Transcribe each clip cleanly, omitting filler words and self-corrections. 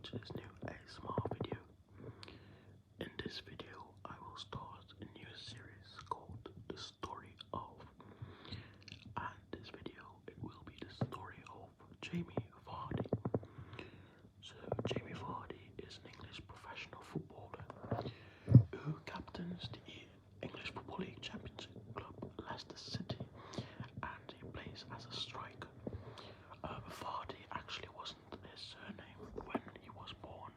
to this new ASMR video. In this video, I will start a new series called The Story of, and this video, it will be the story of Jamie Vardy. So, Jamie Vardy is an English professional footballer who captains the English Football League Championship club Leicester City, and he plays as a striker. Vardy actually wasn't his surname when he was born.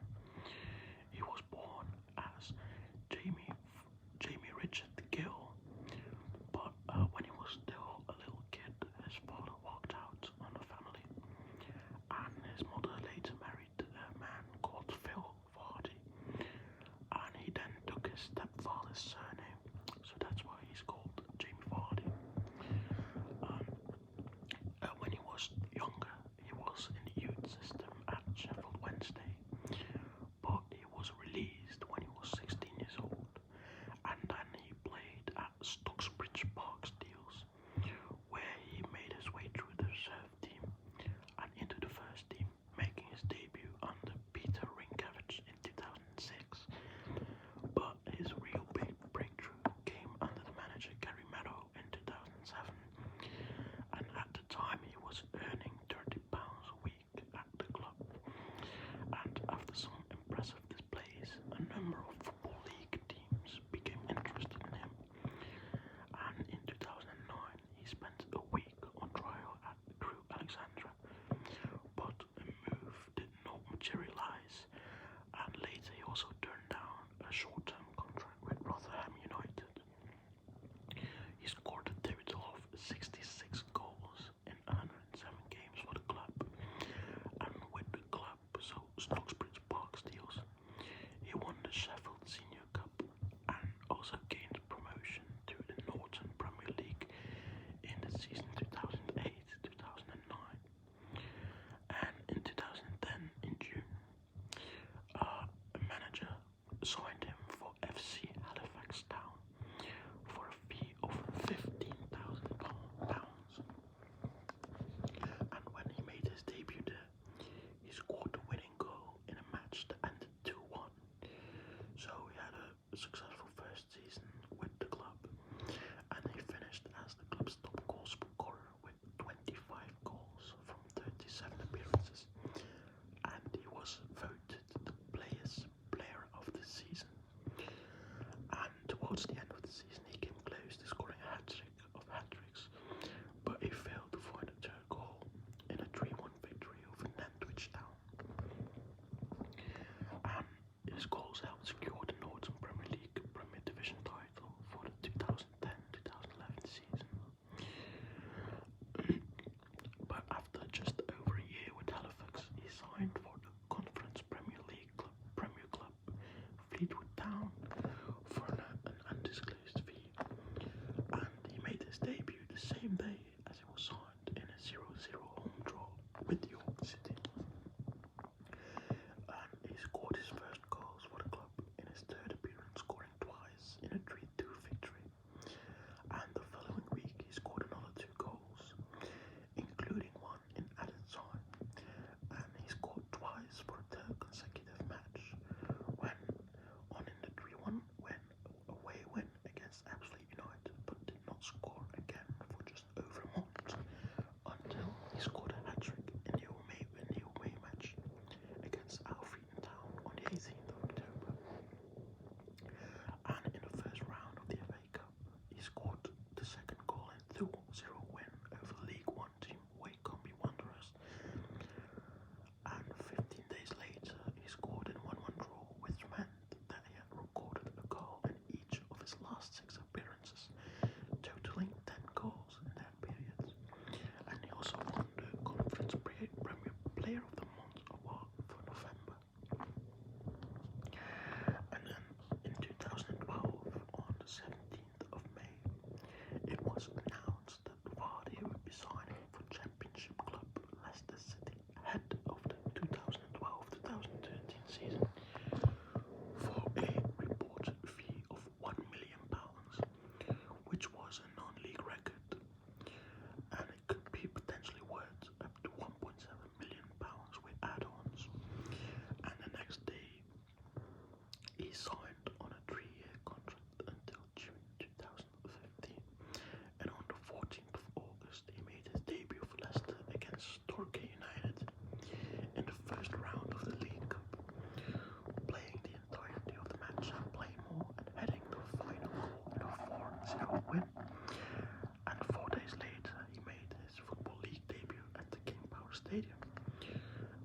Stadium.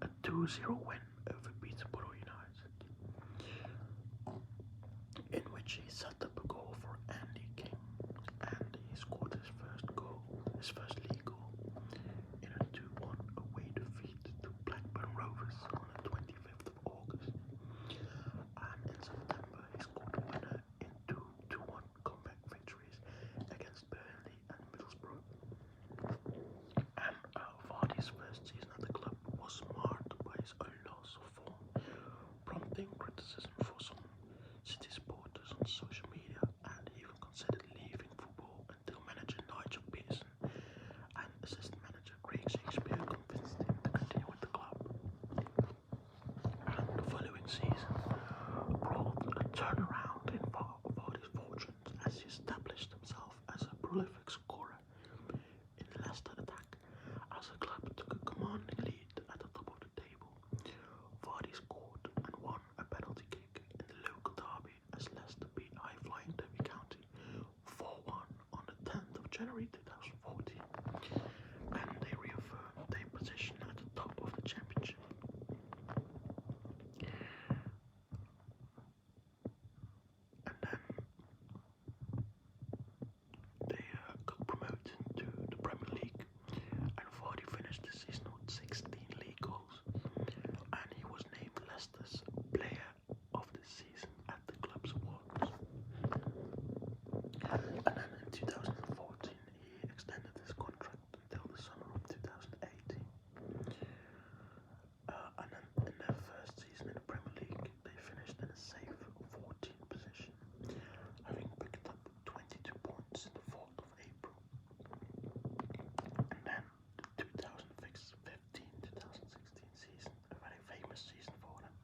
A 2-0 win over Peterborough United, in which he set up a goal for Andy King, and he scored his first league goal, in a 2-1 away defeat to Blackburn Rovers on the 25th of August. And in September, he scored a winner in two 2-1 comeback victories against Burnley and Middlesbrough. And Vardy's first season at the club was marred by his own loss of form, prompting criticism for some City supporters on social media, and he even considered leaving football until manager Nigel Pearson and assistant manager Craig Shakespeare convinced him to continue with the club. And the following season brought a turnaround in Vardy's fortunes as he established himself as a prolific scorer in the Leicester attack. As the club took a commanding lead at the top of the table, Vardy scored and won a penalty kick in the local derby as Leicester beat high-flying Derby County 4-1 on the 10th of January 2014, and they reaffirmed their position at the top of the championship. And then they got promoted to the Premier League, and Vardy finished the season with 16 league goals, and he was named Leicester's Player of the Season at the club's awards. And then in 2014, he extended his contract until the summer of 2018. And then in their first season in the Premier League, they finished in a safe 14th position, having picked up 22 points in the 4th of April. And then the 2015-2016 season, a very famous season for them.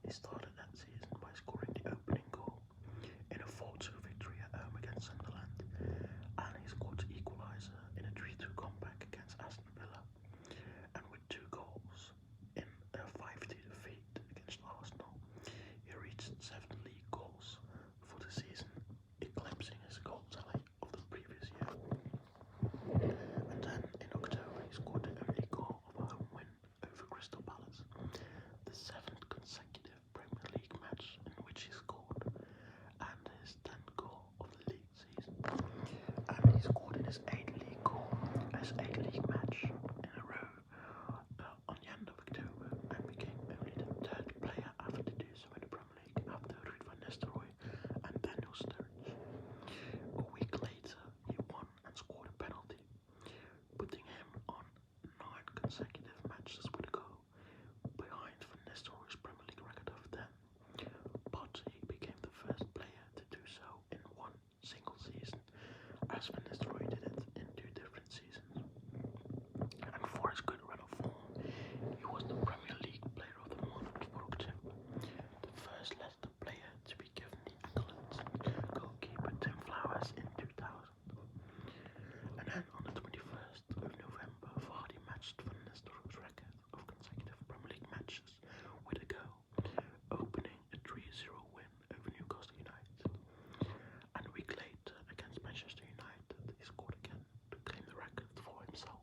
He started that season by scoring the opening goal in a 4-2 victory at home against Sunderland, and he scored the equaliser in a 3-2 comeback against Aston Villa, and with 2 goals in a 5-2 defeat against Arsenal, he reached 7 league goals for the season, eclipsing his goal tally of the previous year. And then in October, he scored the only goal of a home win over Crystal Palace, the 7th consecutive Premier League match in which he scored, and his 10th goal of the league season. And he scored in his 8th league match in a row on the end of October, and became only the 3rd player ever to do so in the Premier League after Ruud van Nistelrooy and Daniel Sturridge. A week later, he won and scored a penalty, putting him on 9 consecutive matches with a goal, behind Van Nistelrooy's Premier League record of 10. But he became the first player to do so in one single season, as Van Nistelrooy did it in 2 different seasons. And for his good run of form, he was the Premier League Player of the Month for October, the first Leicester player to be given the accolades, goalkeeper Tim Flowers in 2000. And then on the 21st of November, Vardy matched Van Nistelrooy's record of consecutive Premier League matches with a goal, opening a 3-0 win over Newcastle United. And a week later, against Manchester United, he scored again to claim the record for himself.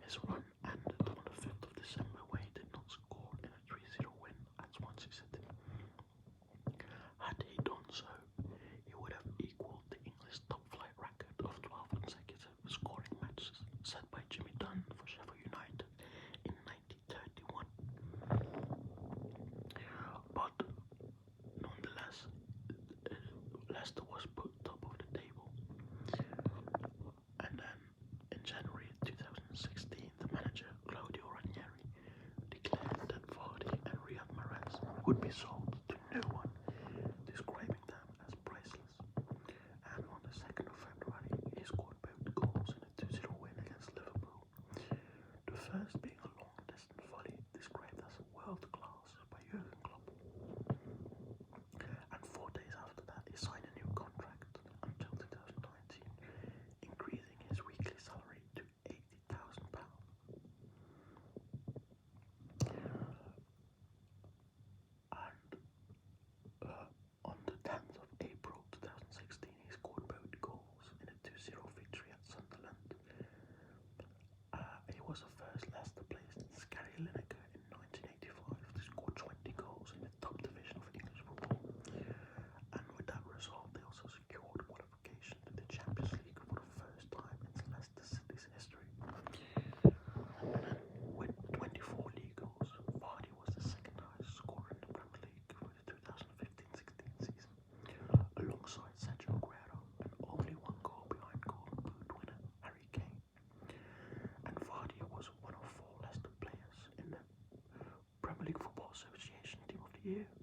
His run ended on the 5th of December, where he did not score in a 3-0 win at Swansea City. Had he done so, he would have equalled the English top-flight record of 12 consecutive scoring matches set by Jimmy Dunn for Sheffield United in 1931. But nonetheless, Leicester was put top of the table. And then in January 2016, the manager Claudio Ranieri declared that Vardy and Riyad Mahrez would be sold to no one, describing them as priceless. And on the 2nd of February, he scored both goals in a 2-0 win against Liverpool. The first being a long-distance volley described as world-class by Jurgen Klopp. And 4 days after that, he signed a new contract until 2019, increasing his weekly salary to £80,000. And on the 10th of April 2016, he scored both goals in a 2-0 victory at Sunderland. He was a you.